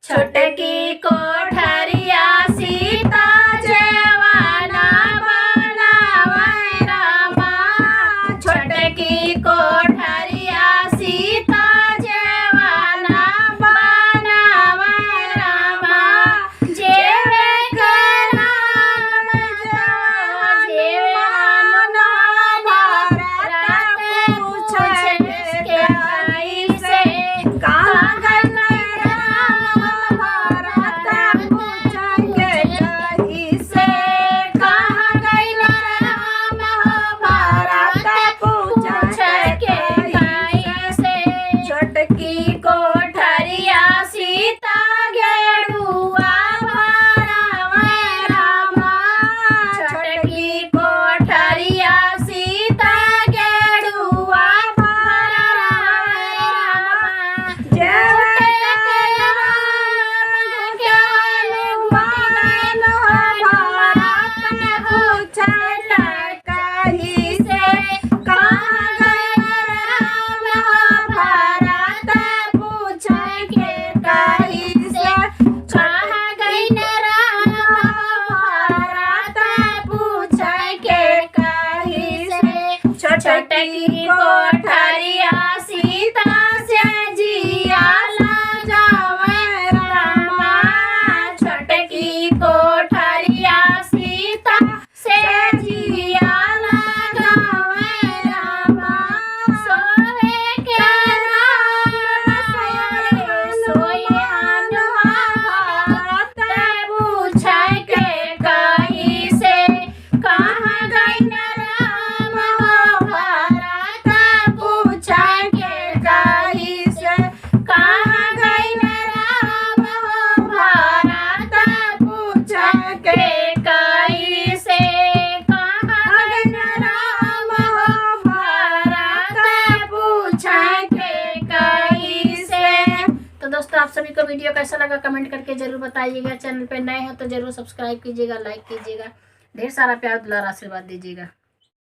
छोटकी कोठरिया सीता जेवाना बनावे रामा। छोटकी कोठरिया सीता जेवाना बनावे रामा। जेवे के राम जेवे हनुमान रात पूछे के कैसे कहाँ छोटकी कोठरिया सीता गेड़ुआ भरावे रामा। छोटकी कोठरिया सीता गेड़ुआ भरावे रामा। जेवे के राम ज्ञान भरत पूछल कहीं से कहाँ छोटकी कोठरिया सीता से जिया जावे रामा। छोटकी कोठरिया सीता से जिया जावे रामा। सोवे के राम सोई हनुमान पूछे के कहीं से कहाँ गई तो दोस्तों आप सभी को वीडियो कैसा लगा कमेंट करके जरूर बताइएगा। चैनल पे नए हो तो जरूर सब्सक्राइब कीजिएगा, लाइक कीजिएगा, ढेर सारा प्यार दुलार आशीर्वाद दीजिएगा।